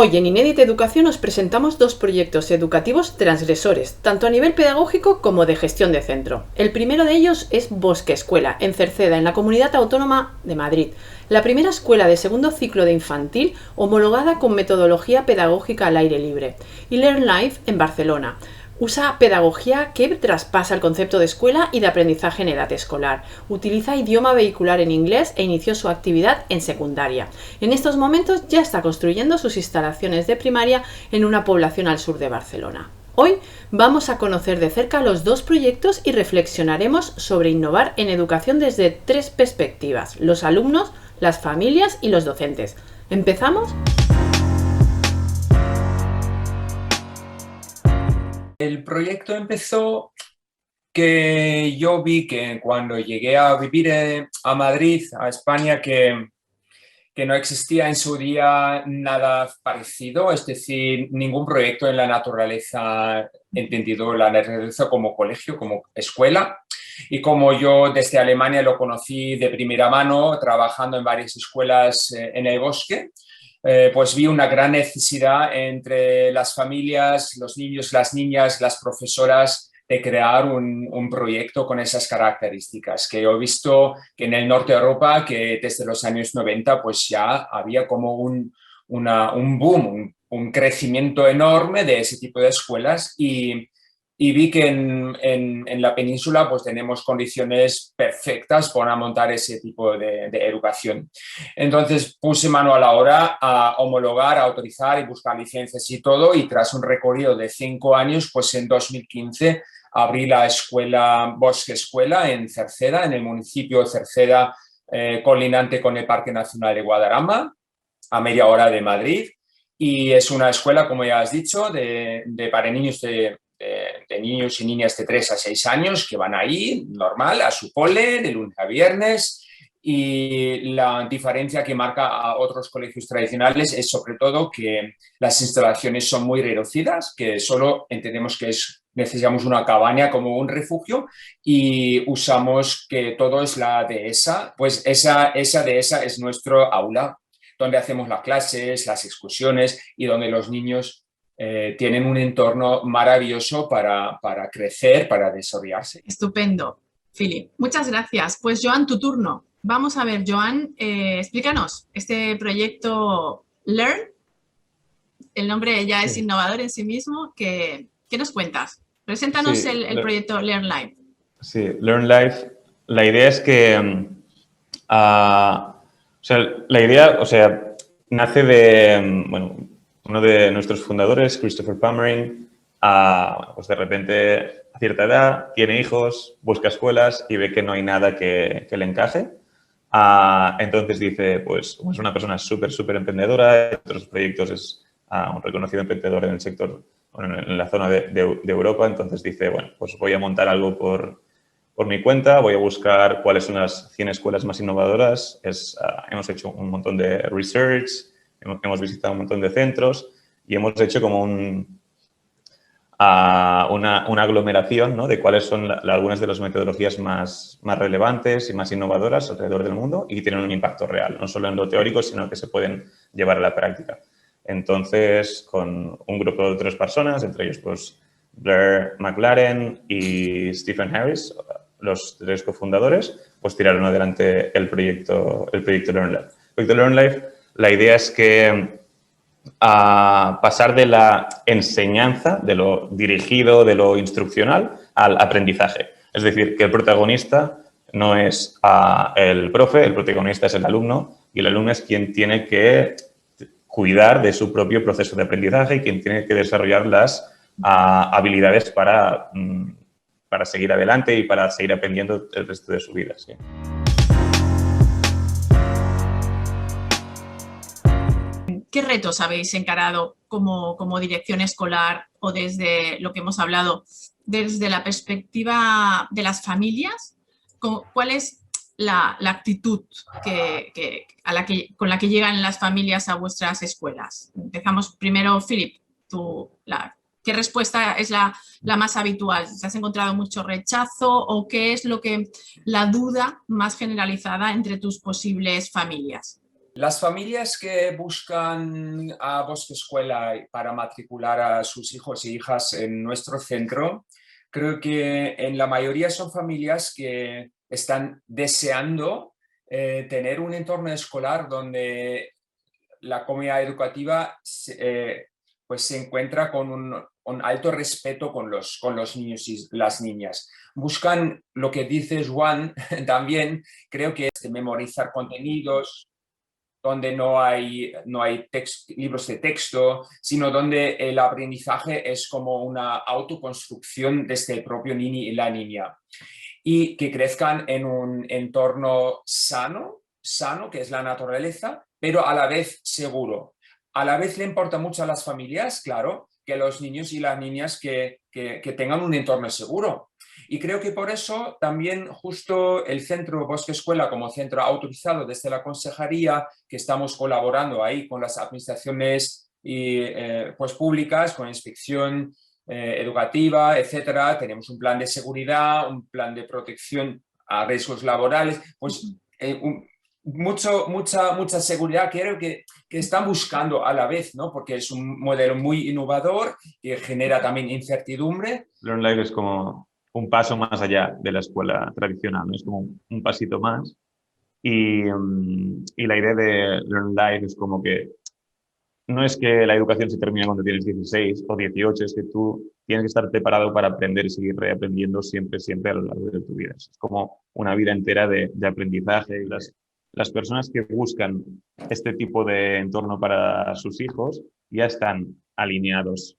Hoy en Inédita Educación os presentamos dos proyectos educativos transgresores, tanto a nivel pedagógico como de gestión de centro. El primero de ellos es Bosque Escuela, en Cerceda, en la Comunidad Autónoma de Madrid, la primera escuela de segundo ciclo de infantil homologada con metodología pedagógica al aire libre, y Learn Life, en Barcelona. Usa pedagogía que traspasa el concepto de escuela y de aprendizaje en edad escolar. Utiliza idioma vehicular en inglés e inició su actividad en secundaria. En estos momentos ya está construyendo sus instalaciones de primaria en una población al sur de Barcelona. Hoy vamos a conocer de cerca los dos proyectos y reflexionaremos sobre innovar en educación desde tres perspectivas: los alumnos, las familias y los docentes. ¿Empezamos? El proyecto empezó que yo vi que cuando llegué a vivir a Madrid, a España, que no existía en su día nada parecido, es decir, ningún proyecto en la naturaleza, entendido la naturaleza como colegio, como escuela. Y como yo desde Alemania lo conocí de primera mano, trabajando en varias escuelas en el bosque, pues vi una gran necesidad entre las familias, los niños, las niñas, las profesoras, de crear un proyecto con esas características, que yo he visto que en el norte de Europa, que desde los años 90 pues ya había como un boom, un crecimiento enorme de ese tipo de escuelas, y vi que en la península pues tenemos condiciones perfectas para montar ese tipo de educación. Entonces puse mano a la obra a homologar, a autorizar y buscar licencias y todo, y tras un recorrido de 5 años, pues en 2015 abrí la escuela Bosque Escuela en Cerceda, en el municipio de Cerceda, colindante con el Parque Nacional de Guadarrama, a media hora de Madrid. Y es una escuela, como ya has dicho, para niños de niños y niñas de 3 a 6 años que van ahí, normal, a su cole, de lunes a viernes. Y la diferencia que marca a otros colegios tradicionales es sobre todo que las instalaciones son muy reducidas, que solo entendemos que necesitamos una cabaña como un refugio, y usamos que todo es la dehesa. Pues esa dehesa es nuestro aula, donde hacemos las clases, las excursiones y donde los niños tienen un entorno maravilloso para crecer, para desarrollarse. Estupendo, Philip. Muchas gracias. Pues Joan, tu turno. Vamos a ver, Joan, explícanos este proyecto Learn. El nombre ya es innovador en sí mismo. ¿Qué nos cuentas? Preséntanos el proyecto Learn Life. Sí, Learn Life. La idea es que nace de, uno de nuestros fundadores, Christopher Palmering, pues de repente, a cierta edad, tiene hijos, busca escuelas y ve que no hay nada que le encaje. Entonces dice, pues es una persona súper emprendedora, en otros proyectos es un reconocido emprendedor en el sector, en la zona de Europa. Entonces dice, bueno, pues voy a montar algo por mi cuenta, voy a buscar cuáles son las 100 escuelas más innovadoras. Hemos hecho un montón de research, hemos visitado un montón de centros y hemos hecho como una aglomeración, ¿no?, de cuáles son algunas de las metodologías más relevantes y más innovadoras alrededor del mundo y que tienen un impacto real, no solo en lo teórico, sino que se pueden llevar a la práctica. Entonces, con un grupo de 3 personas, entre ellos pues Blair McLaren y Stephen Harris, los 3 cofundadores, pues tiraron adelante el proyecto Learn Life. El proyecto Learn Life, la idea es que pasar de la enseñanza, de lo dirigido, de lo instruccional, al aprendizaje. Es decir, que el protagonista no es el profe, el protagonista es el alumno, y el alumno es quien tiene que cuidar de su propio proceso de aprendizaje y quien tiene que desarrollar las habilidades para seguir adelante y para seguir aprendiendo el resto de su vida. Sí. ¿Qué retos habéis encarado como dirección escolar o desde lo que hemos hablado, desde la perspectiva de las familias? ¿Cuál es la actitud con la que llegan las familias a vuestras escuelas? Empezamos primero, Philip. ¿Qué respuesta es la más habitual? ¿Te has encontrado mucho rechazo o qué es la duda más generalizada entre tus posibles familias? Las familias que buscan a Bosque Escuela para matricular a sus hijos e hijas en nuestro centro, creo que en la mayoría son familias que están deseando tener un entorno escolar donde la comunidad educativa pues se encuentra con un alto respeto con los niños y las niñas. Buscan lo que dice Joan también, creo que es memorizar contenidos, donde no hay libros de texto, sino donde el aprendizaje es como una autoconstrucción desde el propio niño y la niña. Y que crezcan en un entorno sano, que es la naturaleza, pero a la vez seguro. A la vez le importa mucho a las familias, claro, que los niños y las niñas que tengan un entorno seguro. Y creo que por eso también justo el Centro Bosque Escuela, como centro autorizado desde la Consejería, que estamos colaborando ahí con las administraciones pues públicas, con inspección educativa, etcétera. Tenemos un plan de seguridad, un plan de protección a riesgos laborales, pues mucha seguridad creo que están buscando a la vez, ¿no? Porque es un modelo muy innovador que genera también incertidumbre. LearnLive es como un paso más allá de la escuela tradicional, ¿no? Es como un pasito más. Y la idea de LearnLive es como que no es que la educación se termina cuando tienes 16 o 18, es que tú tienes que estar preparado para aprender y seguir reaprendiendo siempre a lo largo de tu vida. Es como una vida entera de aprendizaje. Y las personas que buscan este tipo de entorno para sus hijos ya están alineados,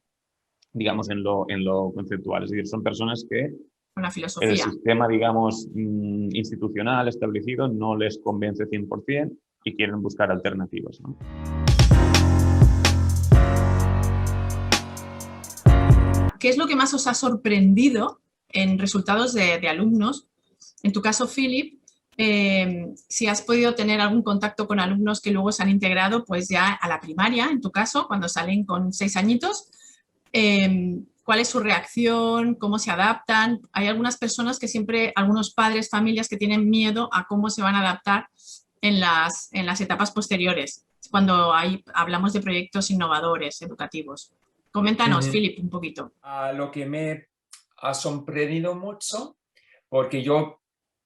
digamos, en lo conceptual. Es decir, son personas que Una filosofía. el sistema, digamos, institucional establecido no les convence 100% y quieren buscar alternativas, ¿no? ¿Qué es lo que más os ha sorprendido en resultados de alumnos? En tu caso, Philip, si has podido tener algún contacto con alumnos que luego se han integrado pues ya a la primaria, en tu caso, cuando salen con 6 añitos, ¿cuál es su reacción? ¿Cómo se adaptan? Hay algunas personas que siempre, algunos padres, familias que tienen miedo a cómo se van a adaptar en las etapas posteriores, cuando hablamos de proyectos innovadores, educativos. Coméntanos, Philip, un poquito. Lo que me ha sorprendido mucho, porque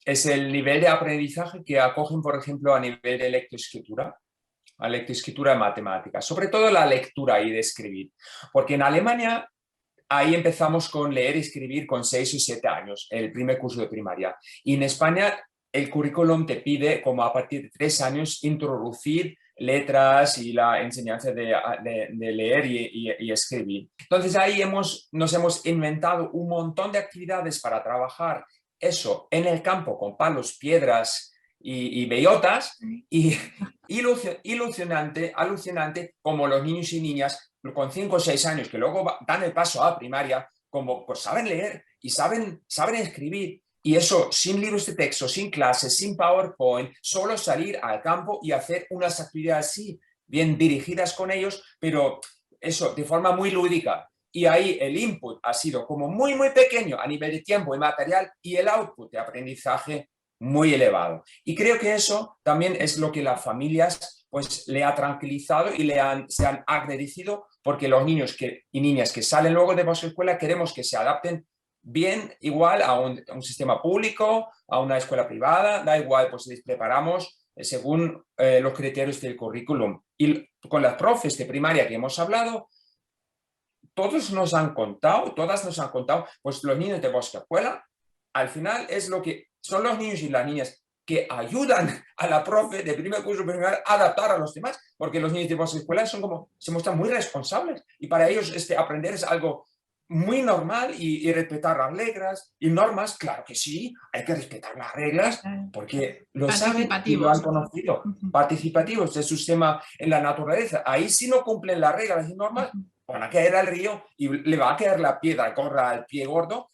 es el nivel de aprendizaje que acogen, por ejemplo, a nivel de lectoescritura, a lectoescritura de matemáticas, sobre todo la lectura y de escribir, porque en Alemania ahí empezamos con leer y escribir con 6 o 7 años, el primer curso de primaria, y en España el currículum te pide, como a partir de 3 años, introducir letras y la enseñanza de leer y escribir. Entonces ahí nos hemos inventado un montón de actividades para trabajar eso en el campo con palos, piedras y bellotas, y alucinante como los niños y niñas con 5 o 6 años que luego dan el paso a primaria, como pues saben leer y saben escribir. Y eso sin libros de texto, sin clases, sin PowerPoint, solo salir al campo y hacer unas actividades así, bien dirigidas con ellos, pero eso de forma muy lúdica. Y ahí el input ha sido como muy pequeño a nivel de tiempo y material, y el output de aprendizaje muy elevado. Y creo que eso también es lo que las familias pues le ha tranquilizado y se han agradecido, porque los niños y niñas que salen luego de Bosque Escuela queremos que se adapten bien, igual a un sistema público, a una escuela privada, da igual, pues les preparamos según los criterios del currículum. Y con las profes de primaria que hemos hablado, todas nos han contado, pues los niños de Bosque Escuela, al final son los niños y las niñas que ayudan a la profe de primer curso primaria a adaptar a los demás, porque los niños de Bosque Escuela se muestran muy responsables, y para ellos aprender es algo muy normal, y respetar las reglas y normas, claro que sí, hay que respetar las reglas porque lo saben y lo han conocido. Participativos del sistema en la naturaleza. Ahí si no cumplen las reglas y normas, van a caer al río y le va a caer la piedra gorda al pie gordo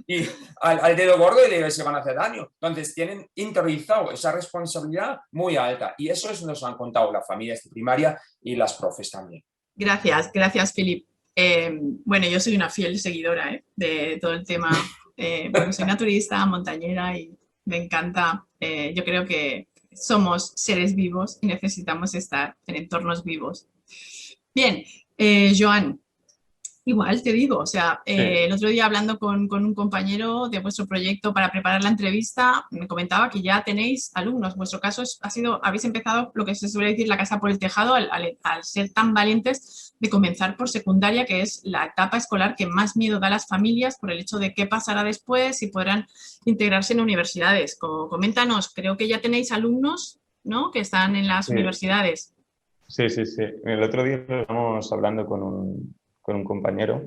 y al dedo gordo, y se van a hacer daño. Entonces tienen interiorizado esa responsabilidad muy alta, y eso nos han contado las familias de primaria y las profes también. Gracias, Philip. Bueno, yo soy una fiel seguidora de todo el tema, porque soy naturista, montañera, y me encanta. Yo creo que somos seres vivos y necesitamos estar en entornos vivos. Bien, Joan, igual te digo, o sea, Sí. el otro día hablando con un compañero de vuestro proyecto para preparar la entrevista, me comentaba que ya tenéis alumnos. Vuestro caso habéis empezado lo que se suele decir la casa por el tejado al ser tan valientes de comenzar por secundaria, que es la etapa escolar que más miedo da a las familias por el hecho de qué pasará después, si podrán integrarse en universidades. Coméntanos, creo que ya tenéis alumnos, ¿no?, que están en las Sí. universidades. Sí. El otro día estábamos hablando con un compañero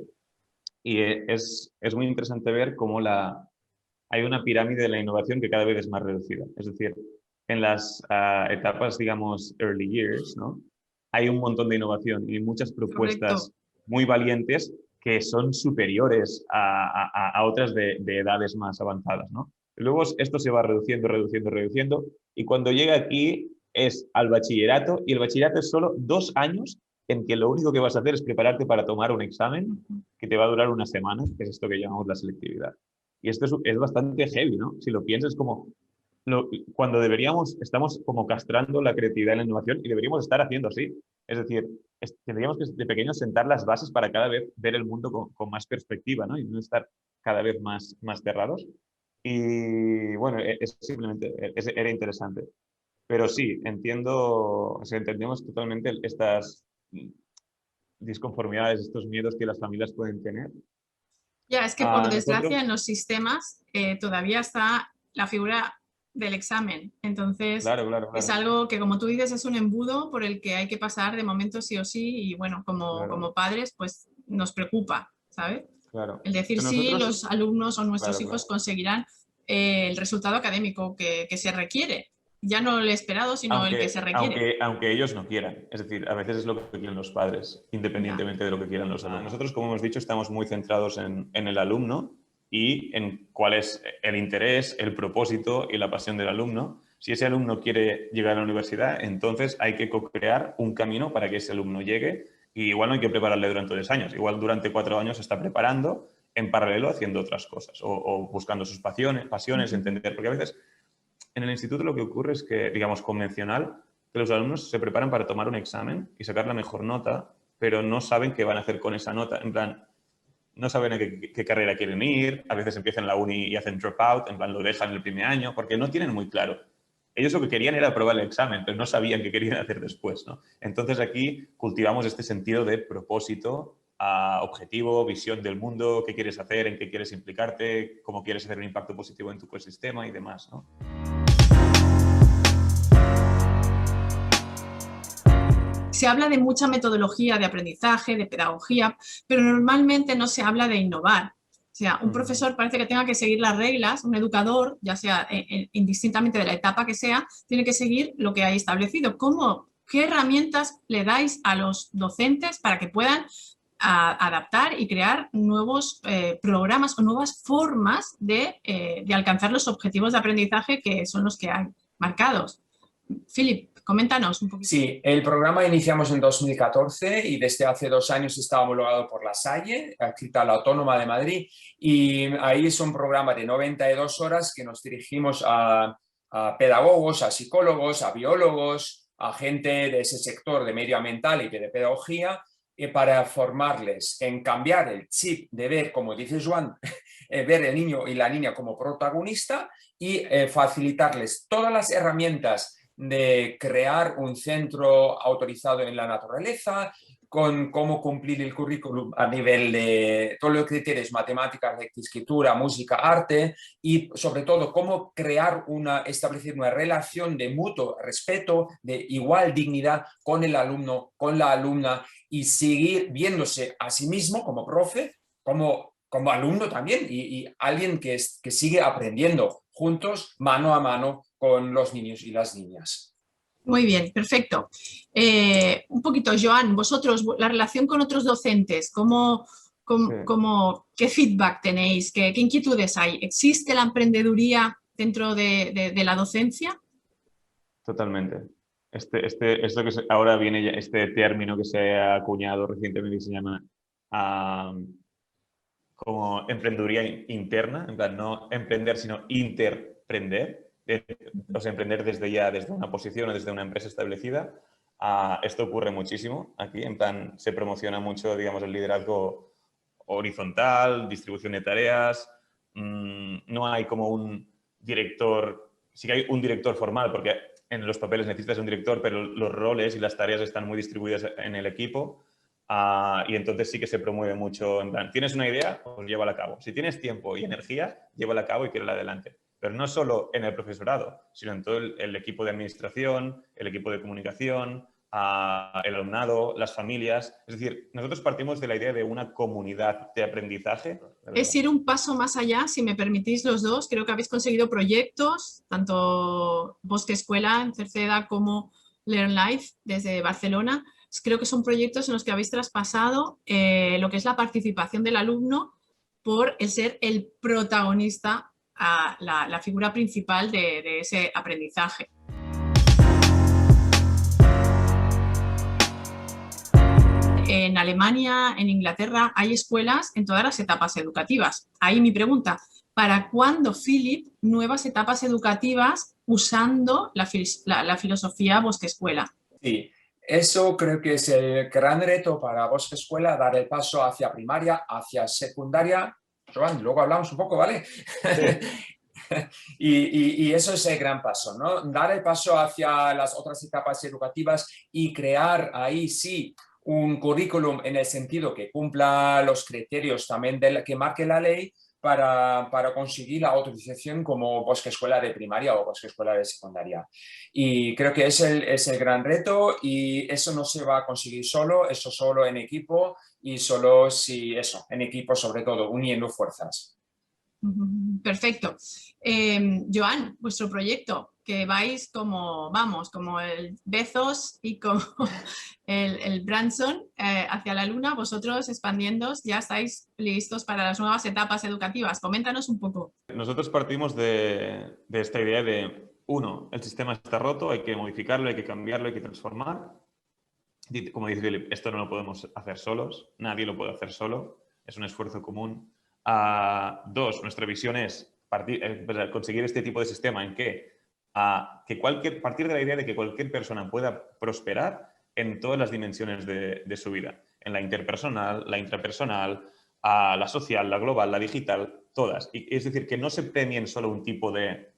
y es muy interesante ver cómo hay una pirámide de la innovación que cada vez es más reducida. Es decir, en las etapas, digamos, early years, ¿no?, hay un montón de innovación y muchas propuestas Correcto. muy valientes que son superiores a otras de edades más avanzadas, ¿no? Luego esto se va reduciendo y cuando llega aquí es al bachillerato y el bachillerato es solo 2 años en que lo único que vas a hacer es prepararte para tomar un examen que te va a durar una semana, que es esto que llamamos la selectividad. Y esto es bastante heavy, ¿no? Si lo piensas como cuando estamos como castrando la creatividad y la innovación y deberíamos estar haciendo así. Es decir, tendríamos que de pequeños sentar las bases para cada vez ver el mundo con más perspectiva, ¿no? Y no estar cada vez más cerrados. Y bueno, era interesante. Pero sí, entendemos totalmente estas disconformidades, estos miedos que las familias pueden tener. Ya, es que por Nosotros, desgracia en los sistemas todavía está la figura del examen. Entonces, claro. es algo que, como tú dices, es un embudo por el que hay que pasar de momento sí o sí. Y bueno, como padres, pues nos preocupa, ¿sabes? Claro. El decir si Nosotros, los alumnos o nuestros hijos claro. conseguirán el resultado académico que se requiere. Ya no el esperado, sino el que se requiere. Aunque ellos no quieran. Es decir, a veces es lo que quieren los padres, independientemente de lo que quieran los alumnos. Nosotros, como hemos dicho, estamos muy centrados en el alumno y en cuál es el interés, el propósito y la pasión del alumno. Si ese alumno quiere llegar a la universidad, entonces hay que co-crear un camino para que ese alumno llegue. Y igual no hay que prepararle durante 3 años. Igual durante 4 años se está preparando en paralelo haciendo otras cosas o buscando sus pasiones, entender. Porque a veces en el instituto lo que ocurre es que, digamos, convencional, que los alumnos se preparan para tomar un examen y sacar la mejor nota, pero no saben qué van a hacer con esa nota. En plan, no saben a qué carrera quieren ir, a veces empiezan la uni y hacen dropout, en plan, lo dejan en el primer año, porque no tienen muy claro. Ellos lo que querían era aprobar el examen, pero no sabían qué querían hacer después, ¿no? Entonces aquí cultivamos este sentido de propósito, objetivo, visión del mundo, qué quieres hacer, en qué quieres implicarte, cómo quieres hacer un impacto positivo en tu ecosistema y demás, ¿no? Se habla de mucha metodología de aprendizaje, de pedagogía, pero normalmente no se habla de innovar. O sea, un profesor parece que tenga que seguir las reglas, un educador, ya sea indistintamente de la etapa que sea, tiene que seguir lo que hay establecido. ¿Qué herramientas le dais a los docentes para que puedan adaptar y crear nuevos programas o nuevas formas de alcanzar los objetivos de aprendizaje que son los que hay marcados? Philip, coméntanos un poquito. Sí, el programa iniciamos en 2014 y desde hace 2 años está homologado por La Salle, adscrita a la Autónoma de Madrid, y ahí es un programa de 92 horas que nos dirigimos a pedagogos, a psicólogos, a biólogos, a gente de ese sector de medioambiental y de pedagogía, para formarles en cambiar el chip de ver, como dice Joan, ver el niño y la niña como protagonista y facilitarles todas las herramientas de crear un centro autorizado en la naturaleza, con cómo cumplir el currículum a nivel de todos los criterios, matemáticas, escritura, música, arte, y sobre todo cómo establecer una relación de mutuo respeto, de igual dignidad con el alumno, con la alumna, y seguir viéndose a sí mismo como profe, como alumno también, y alguien que sigue aprendiendo juntos, mano a mano, con los niños y las niñas. Muy bien, perfecto. Un poquito, Joan, vosotros, la relación con otros docentes, ¿qué feedback tenéis? ¿Qué inquietudes hay? ¿Existe la emprendeduría dentro de la docencia? Totalmente. Esto que ahora viene ya, este término que se ha acuñado recientemente y se llama como emprendeduría interna, en plan, no emprender, sino interprender, emprender desde ya, desde una posición o desde una empresa establecida. Esto ocurre muchísimo aquí, en plan, se promociona mucho, digamos, el liderazgo horizontal, distribución de tareas. No hay como un director, sí que hay un director formal, porque en los papeles necesitas un director, pero los roles y las tareas están muy distribuidas en el equipo. Y entonces sí que se promueve mucho, en plan, ¿tienes una idea? Pues llévala a cabo. Si tienes tiempo y energía, llévala a cabo y tírala adelante. Pero no solo en el profesorado, sino en todo el equipo de administración, el equipo de comunicación, el alumnado, las familias. Es decir, nosotros partimos de la idea de una comunidad de aprendizaje. Es ir un paso más allá, si me permitís los dos. Creo que habéis conseguido proyectos, tanto Bosque Escuela en Cerceda como Learn Life desde Barcelona. Creo que son proyectos en los que habéis traspasado lo que es la participación del alumno por el ser el protagonista, la figura principal de ese aprendizaje. En Alemania, en Inglaterra, hay escuelas en todas las etapas educativas. Ahí mi pregunta, ¿para cuándo, Philip, nuevas etapas educativas usando la filosofía Bosque Escuela? Sí, eso creo que es el gran reto para Bosque Escuela, dar el paso hacia primaria, hacia secundaria. Joan, luego hablamos un poco, ¿vale? Sí. Y eso es el gran paso, ¿no? Dar el paso hacia las otras etapas educativas y crear ahí sí un currículum en el sentido que cumpla los criterios también que marque la ley para conseguir la autorización como Bosque Escuela de primaria o Bosque Escuela de secundaria. Y creo que es el gran reto y eso no se va a conseguir solo, eso solo en equipo y solo si eso, en equipo sobre todo, uniendo fuerzas. Perfecto. Joan, vuestro proyecto, que vais como el Bezos y como el Branson hacia la luna, vosotros expandiéndoos, ya estáis listos para las nuevas etapas educativas. Coméntanos un poco. Nosotros partimos de esta idea de, uno, el sistema está roto, hay que modificarlo, hay que cambiarlo, hay que transformar. Como dice Philip, esto no lo podemos hacer solos, nadie lo puede hacer solo, es un esfuerzo común. Dos, nuestra visión es conseguir este tipo de sistema en que partir de la idea de que cualquier persona pueda prosperar en todas las dimensiones de su vida, en la interpersonal, la intrapersonal, la social, la global, la digital, todas. Y es decir, que no se premien solo un tipo de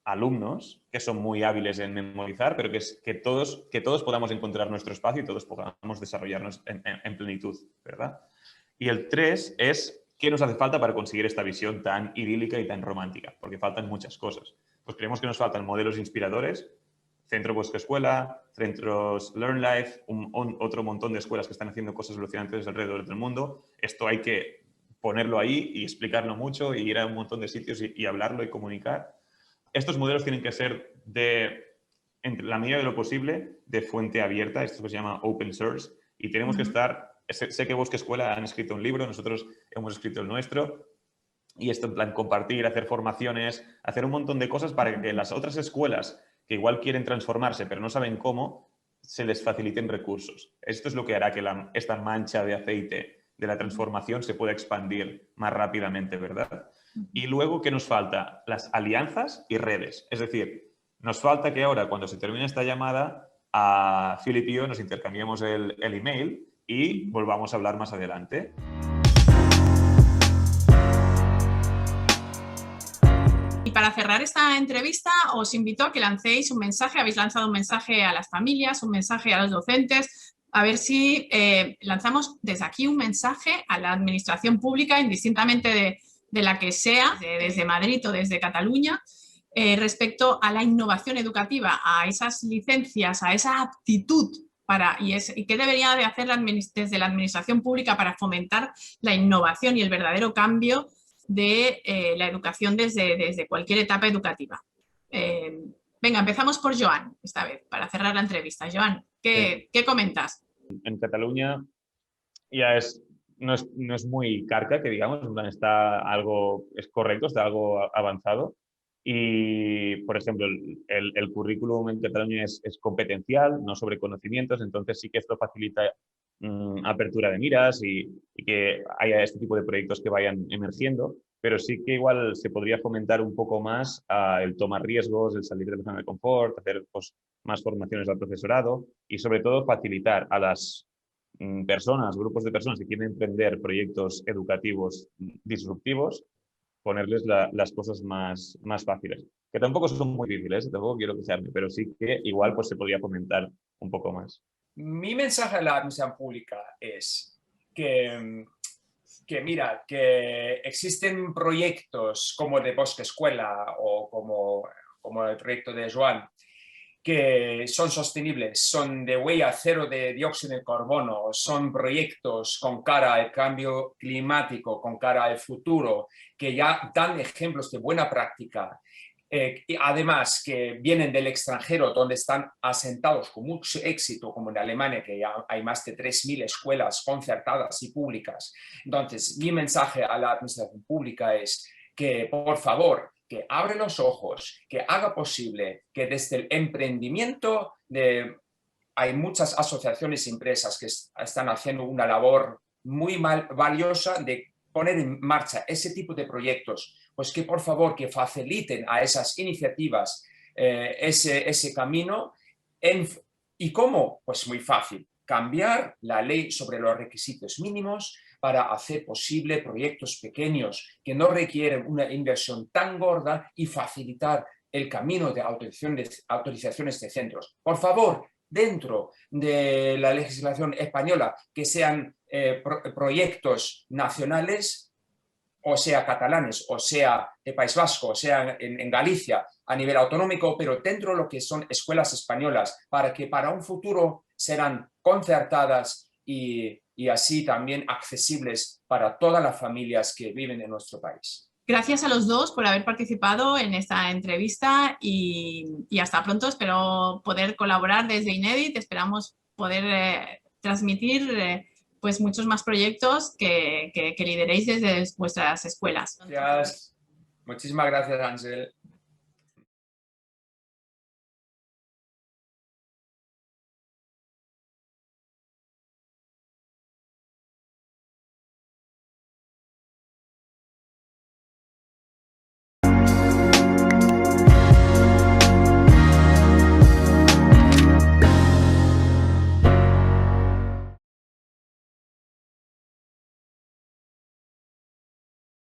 alumnos que son muy hábiles en memorizar, pero que todos podamos encontrar nuestro espacio y todos podamos desarrollarnos en plenitud, ¿verdad? Y el 3 es ¿qué nos hace falta para conseguir esta visión tan idílica y tan romántica? Porque faltan muchas cosas. Pues creemos que nos faltan modelos inspiradores, Centro Bosque Escuela, centros Learn Life, otro montón de escuelas que están haciendo cosas alucinantes alrededor del mundo. Esto hay que ponerlo ahí y explicarlo mucho y ir a un montón de sitios y hablarlo y comunicar. Estos modelos tienen que ser entre la medida de lo posible, de fuente abierta, esto que se llama open source, y tenemos que estar. Sé que Bosque Escuela han escrito un libro, nosotros hemos escrito el nuestro, y esto en plan compartir, hacer formaciones, hacer un montón de cosas para que las otras escuelas que igual quieren transformarse pero no saben cómo, se les faciliten recursos. Esto es lo que hará que esta mancha de aceite de la transformación se pueda expandir más rápidamente, ¿verdad? Y luego, ¿qué nos falta? Las alianzas y redes. Es decir, nos falta que ahora, cuando se termine esta llamada, a Philip y yo nos intercambiemos el email y volvamos a hablar más adelante. Y para cerrar esta entrevista, os invito a que lancéis un mensaje. Habéis lanzado un mensaje a las familias, un mensaje a los docentes. A ver si lanzamos desde aquí un mensaje a la administración pública, indistintamente de la que sea, desde Madrid o desde Cataluña, respecto a la innovación educativa, a esas licencias, a esa aptitud y qué debería de hacer desde la administración pública para fomentar la innovación y el verdadero cambio de la educación desde cualquier etapa educativa. Venga, empezamos por Joan esta vez, para cerrar la entrevista. Joan, ¿qué comentas? En Cataluña ya no es muy carca, que digamos, en plan es correcto, está algo avanzado. Y, por ejemplo, el currículum en Cataluña es competencial, no sobre conocimientos, entonces sí que esto facilita apertura de miras y que haya este tipo de proyectos que vayan emergiendo. pero sí que igual se podría fomentar un poco más el tomar riesgos, el salir de la zona de confort, hacer pues, más formaciones al profesorado y sobre todo facilitar a las personas, grupos de personas que quieren emprender proyectos educativos disruptivos, ponerles las cosas más fáciles. Que tampoco son muy difíciles, tampoco quiero quejarme, pero sí que igual pues, se podría fomentar un poco más. Mi mensaje a la administración pública es que mira, que existen proyectos como el de Bosque Escuela o como el proyecto de Joan, que son sostenibles, son de huella cero de dióxido de carbono, son proyectos con cara al cambio climático, con cara al futuro, que ya dan ejemplos de buena práctica. Y además que vienen del extranjero, donde están asentados con mucho éxito, como en Alemania, que ya hay más de 3.000 escuelas concertadas y públicas. Entonces, mi mensaje a la administración pública es que, por favor, que abre los ojos, que haga posible que desde el emprendimiento hay muchas asociaciones y empresas que están haciendo una labor muy valiosa de poner en marcha ese tipo de proyectos, pues que por favor que faciliten a esas iniciativas ese camino. ¿Y cómo? Pues muy fácil, cambiar la ley sobre los requisitos mínimos para hacer posible proyectos pequeños que no requieren una inversión tan gorda y facilitar el camino de autorizaciones de centros. Por favor, dentro de la legislación española, que sean proyectos nacionales, o sea catalanes, o sea de País Vasco, o sea en Galicia a nivel autonómico, pero dentro de lo que son escuelas españolas, para que para un futuro serán concertadas y así también accesibles para todas las familias que viven en nuestro país. Gracias a los dos por haber participado en esta entrevista y hasta pronto. Espero poder colaborar desde INEDIT. Esperamos poder transmitir pues muchos más proyectos que lideréis desde vuestras escuelas. Gracias. Muchísimas gracias, Ángel.